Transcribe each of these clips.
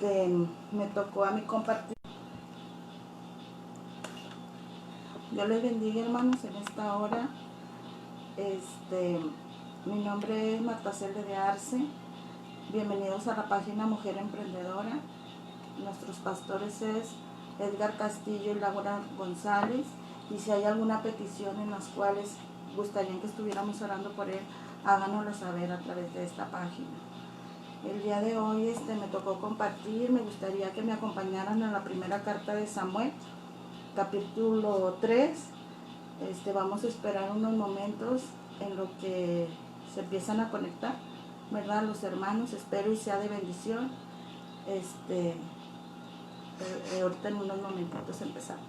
Me tocó a mí compartir. Dios les bendiga, hermanos, en esta hora. Mi nombre es Marta Celde de Arce. Bienvenidos a la página Mujer Emprendedora. Nuestros pastores es Edgar Castillo y Laura González. Y si hay alguna petición en las cuales gustarían que estuviéramos orando por él, háganoslo saber a través de esta página. El día de hoy me tocó compartir. Me gustaría que me acompañaran a la primera carta de Samuel, capítulo 3. Vamos a esperar unos momentos en lo que se empiezan a conectar, ¿verdad? Los hermanos, espero y sea de bendición. Ahorita en unos momentitos empezamos.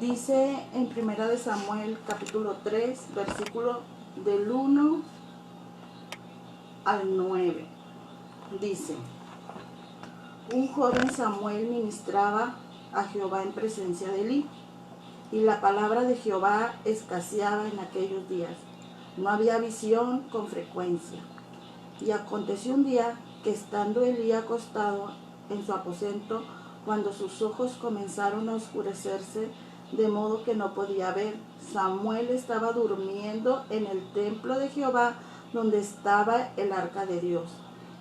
Dice en primera de Samuel capítulo 3, versículo del 1 al 9. Dice: un joven Samuel ministraba a Jehová en presencia de Elí, y la palabra de Jehová escaseaba en aquellos días. No había visión con frecuencia. Y aconteció un día que, estando Elí acostado en su aposento, cuando sus ojos comenzaron a oscurecerse, de modo que no podía ver, Samuel estaba durmiendo en el templo de Jehová, donde estaba el arca de Dios.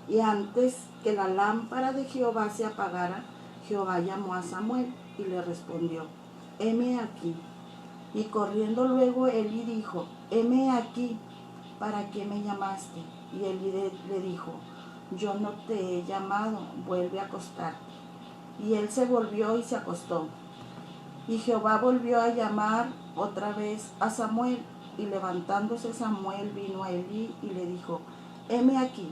Y antes que la lámpara de Jehová se apagara, Jehová llamó a Samuel y le respondió: heme aquí. Y corriendo luego Elí dijo: heme aquí, ¿para qué me llamaste? Y Elí le dijo: yo no te he llamado, vuelve a acostarte. Y él se volvió y se acostó. Y Jehová volvió a llamar otra vez a Samuel, y levantándose Samuel vino a Elí y le dijo: heme aquí,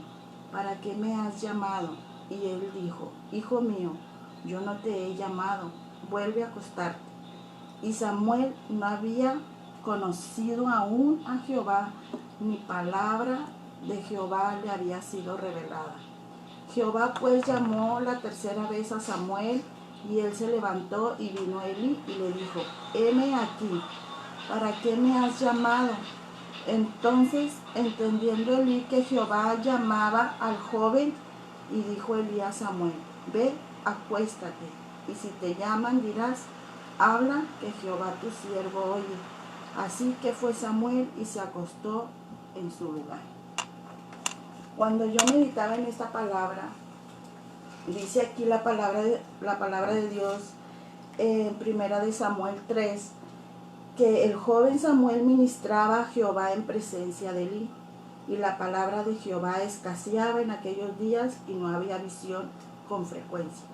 ¿para qué me has llamado? Y él dijo: hijo mío, yo no te he llamado, vuelve a acostarte. Y Samuel no había conocido aún a Jehová, ni palabra de Jehová le había sido revelada. Jehová pues llamó la tercera vez a Samuel, y él se levantó y vino a Elí y le dijo: heme aquí, ¿para qué me has llamado? Entonces, entendiendo Elí que Jehová llamaba al joven, y dijo Elí a Samuel: ve, acuéstate, y si te llaman dirás: habla, que Jehová tu siervo oye. Así que fue Samuel y se acostó en su lugar. Cuando yo meditaba en esta palabra, dice aquí la palabra de Dios en primera de Samuel 3, que el joven Samuel ministraba a Jehová en presencia de Elí, y la palabra de Jehová escaseaba en aquellos días, y no había visión con frecuencia.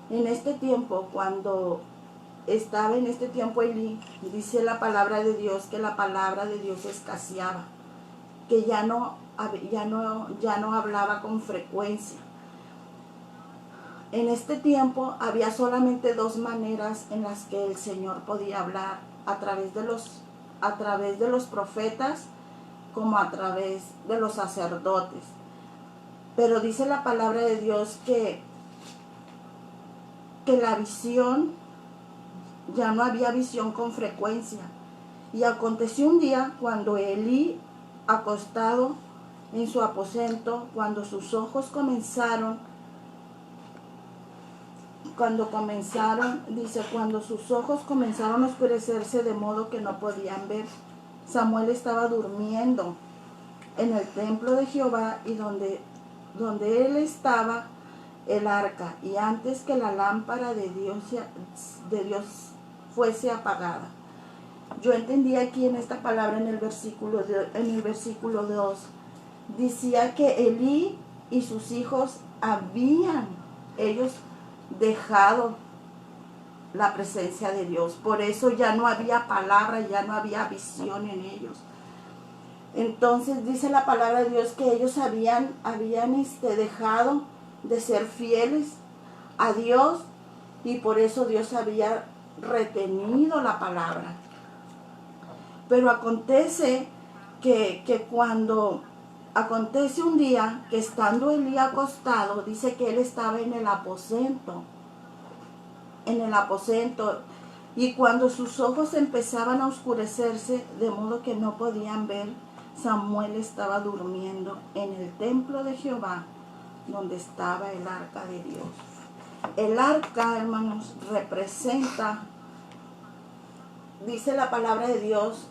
En este tiempo, cuando estaba en este tiempo Elí, dice la palabra de Dios que la palabra de Dios escaseaba, que ya no hablaba con frecuencia. En este tiempo había solamente dos maneras en las que el Señor podía hablar: a través de los profetas, como a través de los sacerdotes. Pero dice la palabra de Dios que la visión, ya no había visión con frecuencia. Y aconteció un día, cuando Elí, acostado en su aposento, cuando sus ojos comenzaron a oscurecerse de modo que no podían ver, Samuel estaba durmiendo en el templo de Jehová, y donde él estaba el arca, y antes que la lámpara de Dios fuese apagada. Yo entendí aquí en esta palabra, en el versículo 2, decía que Elí y sus hijos habían ellos dejado la presencia de Dios. Por eso ya no había palabra, ya no había visión en ellos. Entonces dice la palabra de Dios que ellos habían dejado de ser fieles a Dios, y por eso Dios había retenido la palabra. Pero acontece acontece un día que, estando Elí acostado, dice que él estaba en el aposento. Y cuando sus ojos empezaban a oscurecerse, de modo que no podían ver, Samuel estaba durmiendo en el templo de Jehová, donde estaba el arca de Dios. El arca, hermanos, representa, dice la palabra de Dios,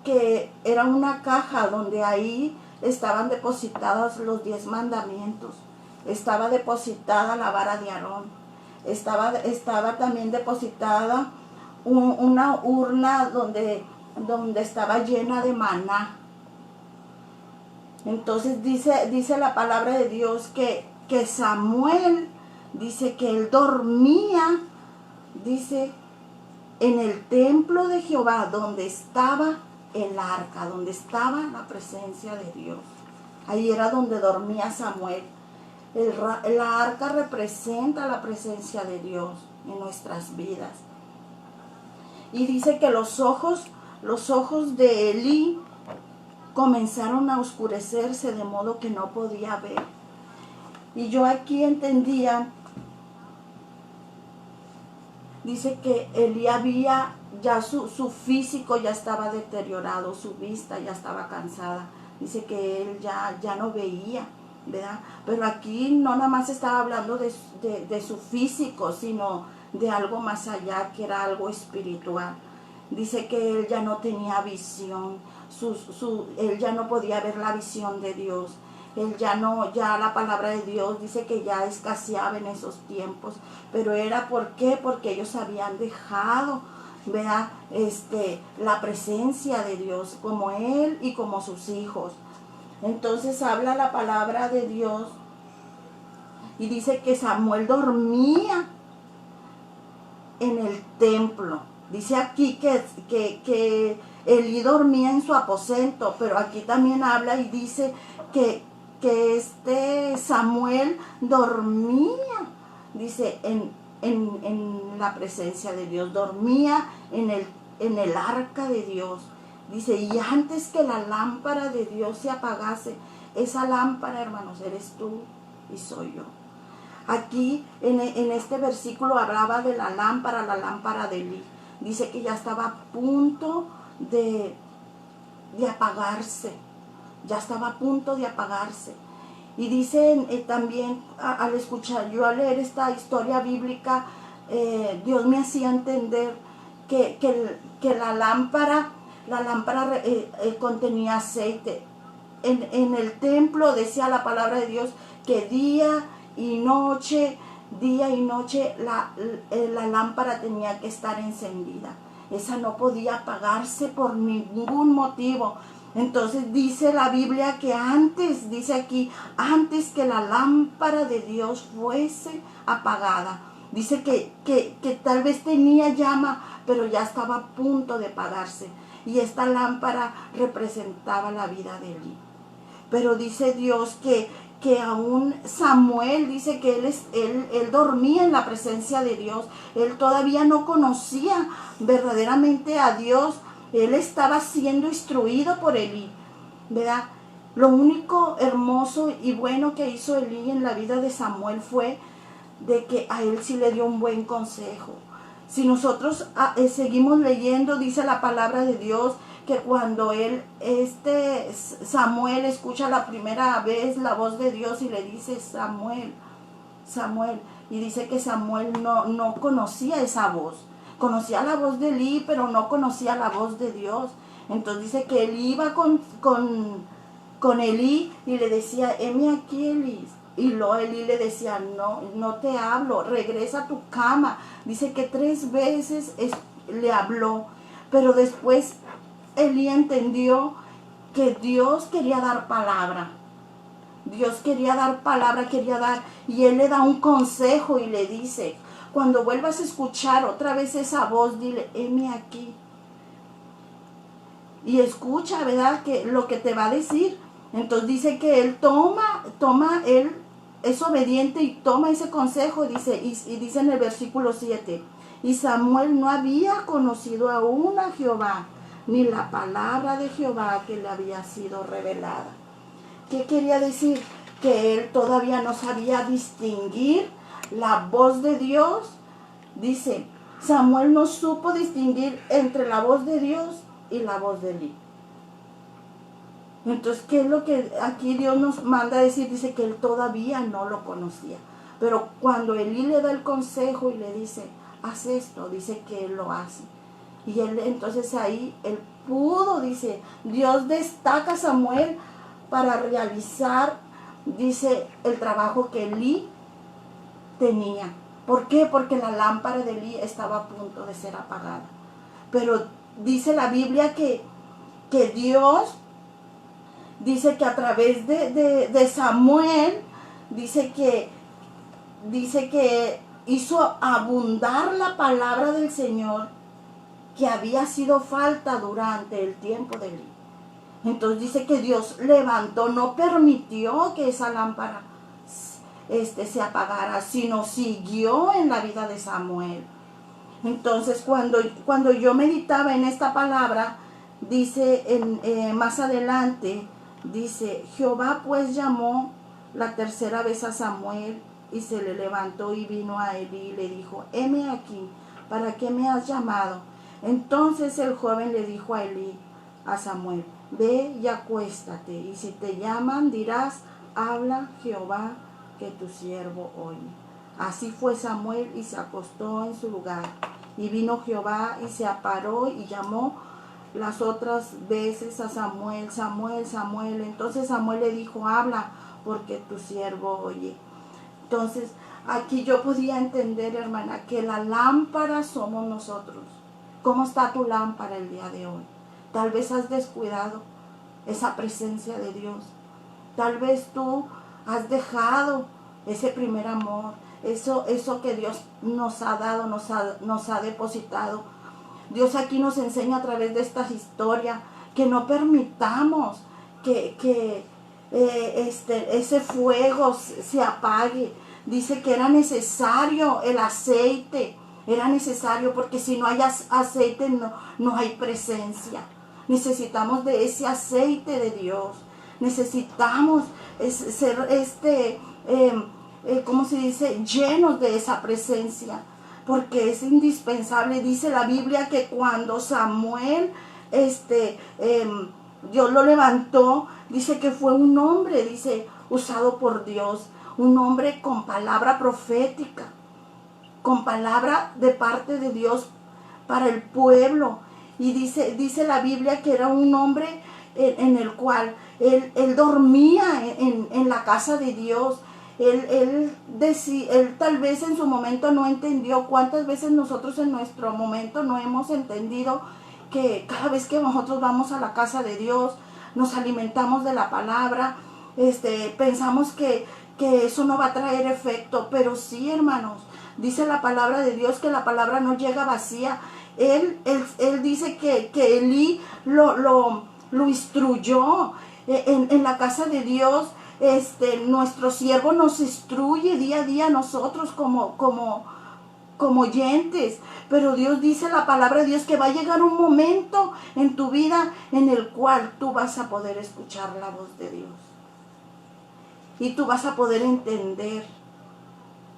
que era una caja donde ahí estaban depositados los 10 mandamientos. Estaba depositada la vara de Aarón. Estaba también depositada una urna donde estaba llena de maná. Entonces dice la palabra de Dios que Samuel, dice que él dormía, dice, en el templo de Jehová, donde estaba el arca, donde estaba la presencia de Dios. Ahí era donde dormía Samuel. La arca representa la presencia de Dios en nuestras vidas. Y dice que los ojos de Elí comenzaron a oscurecerse de modo que no podía ver. Y yo aquí entendía, dice que Elí había, ya su físico ya estaba deteriorado, su vista ya estaba cansada. Dice que él ya no veía, ¿verdad? Pero aquí no nada más estaba hablando de su físico, sino de algo más allá, que era algo espiritual. Dice que él ya no tenía visión, él ya no podía ver la visión de Dios. Él ya la palabra de Dios dice que ya escaseaba en esos tiempos. Pero era ¿por qué? Porque ellos habían dejado, ¿verdad? La presencia de Dios, como él y como sus hijos. Entonces habla la palabra de Dios y dice que Samuel dormía en el templo. Dice aquí que Elí dormía en su aposento, pero aquí también habla y dice que Samuel dormía, dice, en la presencia de Dios, dormía en el arca de Dios. Dice, y antes que la lámpara de Dios se apagase, esa lámpara, hermanos, eres tú y soy yo. Aquí en este versículo hablaba de la lámpara de Elí. Dice que ya estaba a punto de apagarse. Ya estaba a punto de apagarse. Y dice también, al leer esta historia bíblica, Dios me hacía entender que la lámpara contenía aceite. En el templo decía la palabra de Dios que día y noche la lámpara tenía que estar encendida. Esa no podía apagarse por ningún motivo. Entonces dice la Biblia que dice aquí, antes que la lámpara de Dios fuese apagada, dice que tal vez tenía llama, pero ya estaba a punto de apagarse. Y esta lámpara representaba la vida de Elí. Pero dice Dios que aún Samuel, dice que él dormía en la presencia de Dios. Él todavía no conocía verdaderamente a Dios. Él estaba siendo instruido por Elí, ¿verdad? Lo único hermoso y bueno que hizo Elí en la vida de Samuel fue de que a él sí le dio un buen consejo. Si nosotros seguimos leyendo, dice la palabra de Dios, que cuando Samuel escucha la primera vez la voz de Dios y le dice Samuel, Samuel, y dice que Samuel no conocía esa voz. Conocía la voz de Elí, pero no conocía la voz de Dios. Entonces dice que él iba con Elí y le decía, heme aquí, Elí. Y luego Elí le decía, no te hablo, regresa a tu cama. Dice que 3 veces le habló, pero después Elí entendió que Dios quería dar palabra. Dios quería dar palabra, y él le da un consejo y le dice, cuando vuelvas a escuchar otra vez esa voz, dile, heme aquí. Y escucha, ¿verdad? Que lo que te va a decir. Entonces dice que él él es obediente y toma ese consejo, dice, y dice en el versículo 7, y Samuel no había conocido aún a Jehová, ni la palabra de Jehová que le había sido revelada. ¿Qué quería decir? Que él todavía no sabía distinguir la voz de Dios, dice, Samuel no supo distinguir entre la voz de Dios y la voz de Elí. Entonces, ¿qué es lo que aquí Dios nos manda a decir? Dice que él todavía no lo conocía. Pero cuando Elí le da el consejo y le dice, haz esto, dice que él lo hace. Y él, entonces ahí, él pudo, dice, Dios destaca a Samuel para realizar, dice, el trabajo que Elí tenía. ¿Por qué? Porque la lámpara de Elí estaba a punto de ser apagada. Pero dice la Biblia que Dios, dice que a través de Samuel, dice que hizo abundar la palabra del Señor que había sido falta durante el tiempo de Elí. Entonces dice que Dios levantó, no permitió que esa lámpara se apagara, sino siguió en la vida de Samuel. Entonces cuando yo meditaba en esta palabra, dice más adelante, dice, Jehová pues llamó la tercera vez a Samuel y se le levantó y vino a Elí y le dijo, heme aquí, ¿para qué me has llamado? Entonces el joven le dijo a Elí, a Samuel, ve y acuéstate, y si te llaman dirás, habla Jehová, que tu siervo oye. Así fue Samuel y se acostó en su lugar. Y vino Jehová y se aparó y llamó las otras veces a Samuel, Samuel, Samuel. Entonces Samuel le dijo, habla, porque tu siervo oye. Entonces aquí yo podía entender, hermana, que la lámpara somos nosotros. ¿Cómo está tu lámpara el día de hoy? Tal vez has descuidado esa presencia de Dios. Tal vez tú has dejado ese primer amor, eso que Dios nos ha dado, nos ha depositado. Dios aquí nos enseña a través de esta historia que no permitamos que ese fuego se apague. Dice que era necesario el aceite, era necesario porque si no hay aceite no hay presencia. Necesitamos de ese aceite de Dios. Necesitamos ser ¿cómo se dice? Llenos de esa presencia, porque es indispensable. Dice la Biblia que cuando Samuel, Dios lo levantó, dice que fue un hombre, dice, usado por Dios, un hombre con palabra profética, con palabra de parte de Dios para el pueblo. Y dice la Biblia que era un hombre en el cual él dormía en la casa de Dios. Él tal vez en su momento no entendió. ¿Cuántas veces nosotros en nuestro momento no hemos entendido que cada vez que nosotros vamos a la casa de Dios, nos alimentamos de la palabra, pensamos que eso no va a traer efecto? Pero sí, hermanos, dice la palabra de Dios que la palabra no llega vacía. Él dice que Elí lo instruyó en la casa de Dios. Nuestro siervo nos instruye día a día nosotros como oyentes, pero Dios dice, la palabra de Dios, que va a llegar un momento en tu vida en el cual tú vas a poder escuchar la voz de Dios y tú vas a poder entender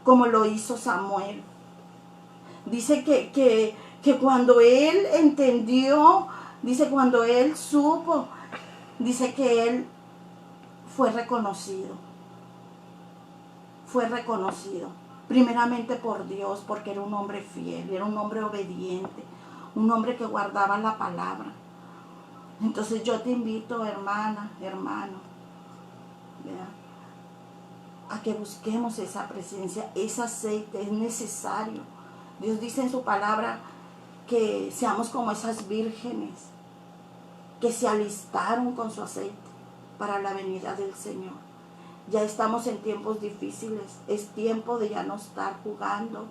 como lo hizo Samuel. Dice que cuando él entendió, dice cuando él supo, dice que él fue reconocido primeramente por Dios, porque era un hombre fiel, era un hombre obediente, un hombre que guardaba la palabra. Entonces yo te invito, hermana, hermano, ¿verdad?, a que busquemos esa presencia, ese aceite es necesario. Dios dice en su palabra que seamos como esas vírgenes que se alistaron con su aceite para la venida del Señor. Ya estamos en tiempos difíciles, es tiempo de ya no estar jugando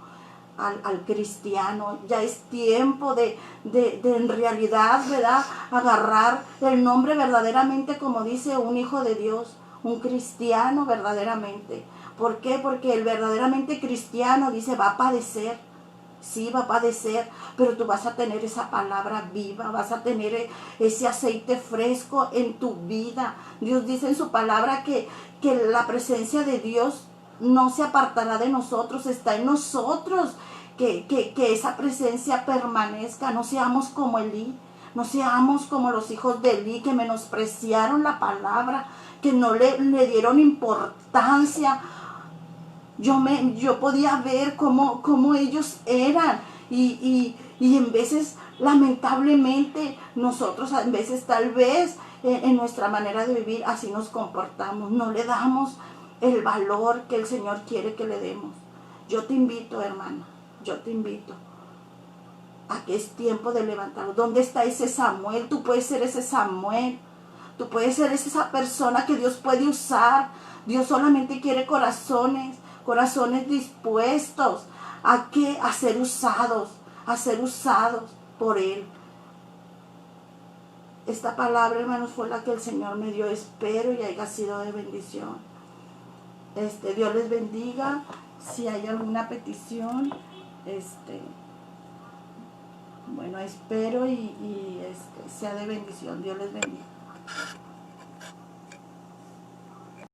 al cristiano, ya es tiempo de en realidad, ¿verdad?, agarrar el nombre verdaderamente, como dice un hijo de Dios, un cristiano verdaderamente. ¿Por qué? Porque el verdaderamente cristiano, dice, va a padecer. Sí, va a padecer, pero tú vas a tener esa palabra viva, vas a tener ese aceite fresco en tu vida. Dios dice en su palabra que la presencia de Dios no se apartará de nosotros, está en nosotros, que esa presencia permanezca. No seamos como Elí, no seamos como los hijos de Elí, que menospreciaron la palabra, que no le dieron importancia. Yo podía ver cómo ellos eran, y en veces, lamentablemente, nosotros a veces tal vez en nuestra manera de vivir así nos comportamos, no le damos el valor que el Señor quiere que le demos. Yo te invito, hermana, yo te invito a que es tiempo de levantarnos. ¿Dónde está ese Samuel? Tú puedes ser ese Samuel, tú puedes ser esa persona que Dios puede usar. Dios solamente quiere corazones dispuestos a ser usados por Él. Esta palabra, hermanos, fue la que el Señor me dio. Espero y haya sido de bendición. Dios les bendiga. Si hay alguna petición, bueno, espero y sea de bendición. Dios les bendiga.